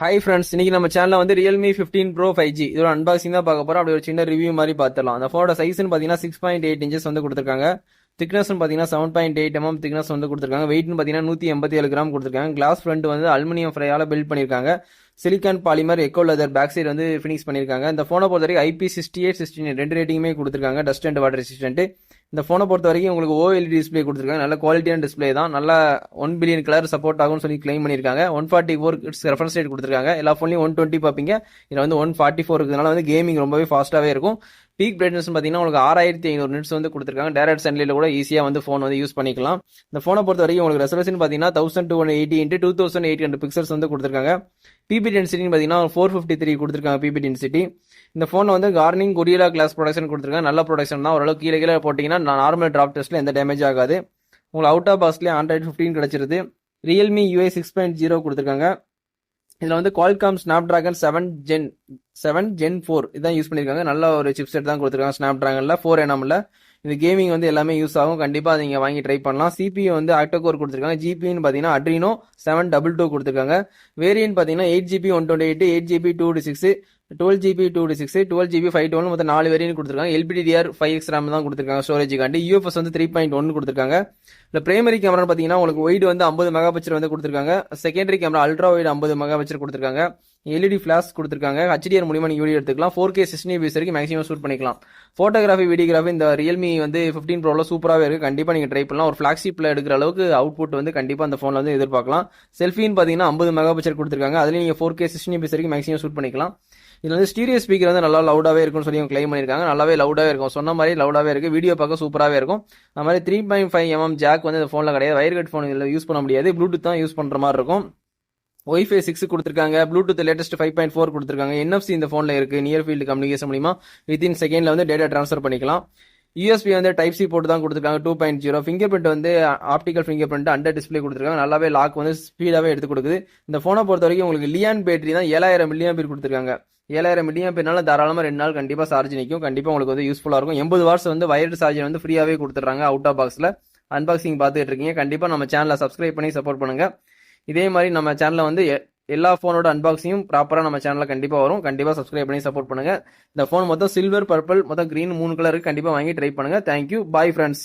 Hi friends, இன்னைக்கு நம்ம சேனல்ல வந்து Realme 15 Pro 5G இதோட அன்பாக்சிங் தான் பார்க்க போறோம். அப்படி ஒரு சின்ன ரிவ்யூ மாதிரி பார்த்துடலாம். அந்த ஃபோனோட சைஸ்னு பார்த்தீங்கன்னா 6.8 இன்ச்சஸ் வந்து கொடுத்துருக்காங்க. திக்னஸ்னு பார்த்தீங்கன்னா 7.8 mm திக்னஸ் வந்து கொடுத்துருக்காங்க. வெயிட்னு பார்த்தீங்கன்னா 187 கிராம் கொடுத்துருக்காங்க. கிளாஸ் ஃப்ரண்ட் வந்து அலுமினியம் ஃப்ரையால பில்ட் பண்ணியிருக்காங்க. Silicon polymer eco leather back side வந்து ஃபினிஷ் பண்ணியிருக்காங்க. இந்த ஃபோனை பொறுத்த வரைக்கும் IP68, 69 ரெண்டு ரேட்டிங்குமே கொடுத்துருக்காங்க. Dust and water resistant. இந்த ஃபோனை பொறுத்த வரைக்கும் உங்களுக்கு OLED டிஸ்பிளே கொடுத்துருக்காங்க. நல்ல குவாலிட்டியான டிஸ்பிளே தான். நல்லா 1 பில்லியன் கலர் சப்போர்ட் ஆகும்னு சொல்லி கிளைம் பண்ணியிருக்காங்க. 144 ஹெர்ட்ஸ் ரெஃபரன்ஸ் ரேட் கொடுத்துருக்காங்க. எல்லா ஃபோன்லையும் 120 பார்ப்பீங்க. இதில் வந்து 144 இருக்கிறதுனால வந்து கேமிங் ரொம்பவே ஃபாஸ்ட்டாகவே இருக்கும். பீக் பிரைட்னஸ் பார்த்தீங்கன்னா உங்களுக்கு 6500 நிட்ஸ் வந்து கொடுத்துருக்காங்க. டைரக்ட் சன்லைட்ல கூட ஈஸியாக வந்து ஃபோன் வந்து யூஸ் பண்ணிக்கலாம். இந்த ஃபோனை பொறுத்த வரைக்கும் உங்களுக்கு ரெசல்யூஷன் பார்த்தீங்கன்னா 1280 x 2800 பிக்சல்ஸ் வந்து கொடுத்துருக்காங்க. பிபி டென்சிட்டின்னு பார்த்தீங்கன்னா 453 கொடுத்துருக்காங்க பிபி டென்சிட்டி. இந்த ஃபோனில் வந்து கார்னிங் கொரில்லா கிளாஸ் ப்ரொடக்ஷன் கொடுத்துருக்காங்க. நல்ல ப்ரொடக்ஷன் தான். ஓரளவு கீழே கீழே போட்டிங்கன்னா நார்மல் டிராப் டெஸ்ட்டில் எந்த டேமேஜ் ஆகாது. உங்களுக்கு அவுட் ஆஃப் பாக்ஸ்லேயே Android 15 கிடச்சிருது. Realme UI 6.0 கொடுத்துருக்காங்க. இதில் வந்து Qualcomm Snapdragon 7 Gen 4 இதான் யூஸ் பண்ணியிருக்காங்க. நல்ல ஒரு சிப்செட் தான் கொடுத்துருக்காங்க. Snapdragonல 4nm. இது கேமிங் வந்து எல்லாமே யூஸ் ஆகும். கண்டிப்பாக நீங்கள் வாங்கி ட்ரை பண்ணலாம். CPU வந்து ஆக்டோகோர் கொடுத்துருக்காங்க. GPUன்னு பார்த்தீங்கன்னா Adreno 722 கொடுத்துருக்காங்க. வேரியன்ட் பார்த்தீங்கன்னா 8GB 128, 8GB 256, 12GB 256, 12GB 512 மொத்தம் 4 வேரியன்ட் கொடுத்துருக்காங்க. LPDDR5X RAM தான் கொடுத்துருக்காங்க ஸ்டோரேஜுக்காண்டி. UFS வந்து 3.1 கொடுத்துருக்காங்க. இல்லை பிரைமரி கேமரா பார்த்தீங்கன்னா உங்களுக்கு ஒய்டு வந்து 50 மெகாபிக்சல் வந்து கொடுத்துருக்காங்க. Secondary camera ultra wide 50 megapixel கொடுத்துருக்காங்க. LED ஃபிளாஷ் கொடுத்துருக்காங்க. HDR மூலியமா நீங்கள் வீடியோ எடுத்துக்கலாம். 4K 60 fps வரைக்கும் மேக்ஸிமம் ஷூட் பண்ணிக்கலாம். ஃபோட்டோகிராஃபி வீடியோகிராஃபி இந்த Realme வந்து 15 Proல சூப்பராகவே இருக்குது. கண்டிப்பாக நீங்கள் ட்ரை பண்ணலாம். ஒரு ஃபிளாக்ஷிப்பில் எடுக்கிற அளவுக்கு அவுட்புட் வந்து கண்டிப்பாக அந்த ஃபோனில் வந்து எதிர்பார்க்கலாம். செல்ஃபின்னு பார்த்தீங்கன்னா 50 மெகாபிக்சல் கொடுத்துருக்காங்க. அதுலேயும் நீங்கள் 4K 60 fps வரைக்கும் மேக்ஸிமம் ஷூட் பண்ணிக்கலாம். இதில் வந்து ஸ்டீரியோ ஸ்பீக்கர் வந்து நல்லா லவுடாகவே இருக்கும்னு சொல்லி கிளைம் பண்ணியிருக்காங்க. நல்லாவே லவுடாகவே இருக்கும். சொன்ன மாதிரி லவுடாகவே இருக்குது. வீடியோ பார்க்க சூப்பராகவே இருக்கும். அது மாதிரி 3.5 mm ஜாக் வந்து இந்த ஃபோனில் கிடையாது. வயர் கட் ஃபோன் இதில் யூஸ் பண்ண முடியாது. ப்ளூடூத் தான் யூஸ் பண்ணுற மாதிரி இருக்கும். Wi-Fi 6 கொடுத்துருக்காங்க. ப்ளூடூத் லேட்டஸ்ட் 5.4 கொடுத்துருக்காங்க. NFC இந்த ஃபோனில் இருக்குது. நியர் ஃபீல்டு கம்யூனிகேஷன் மூலிமா வித்தின் செகண்டில் வந்து டேட்டா ட்ரான்ஸ்ஃபர் பண்ணிக்கலாம். USB வந்து டைப் சி போட்டு தான் கொடுத்துருக்காங்க 2.0. ஃபிங்கர் பிரிண்ட் வந்து optical finger print under display கொடுத்துருக்காங்க. நல்லாவே லாக் வந்து ஸ்பீடாகவே எடுத்து கொடுக்குது. இந்த ஃபோனை பொறுத்த வரைக்கும் உங்களுக்கு லியான் பேட்டரி தான் 7000 mAh கொடுத்துருக்காங்க. 7000 mAhனால தாராளமாக 2 நாள் கண்டிப்பாக சார்ஜ் நிற்கும். கண்டிப்பாக உங்களுக்கு வந்து யூஸ்ஃபுல்லாக இருக்கும். 80 வாட்ஸ் வந்து வயர்டு சார்ஜர் வந்து ஃப்ரீயாகவே கொடுத்துட்றாங்க அவுட் ஆஃப் பாக்ஸில். அன்பாக்சிங் பார்த்துட்டு இருக்கீங்க. கண்டிப்பாக நம்ம சேனலை சப்ஸ்கிரைப் பண்ணி சப்போர்ட் பண்ணுங்கள். இதே மாதிரி நம்ம சேனலில் வந்து எல்லா ஃபோனோட அன்பாக்சிங்கும் ப்ராப்பராக நம்ம சேனலில் கண்டிப்பாக வரும். கண்டிப்பாக சப்ஸ்கிரைப் பண்ணி சப்போர்ட் பண்ணுங்கள். இந்த ஃபோன் மொத்தம் சில்வர், பர்பிள், மொத்தம் கிரீன் 3 கலருக்கு கண்டிப்பாக வாங்கி ட்ரை பண்ணுங்கள். தேங்க்யூ. Bye friends.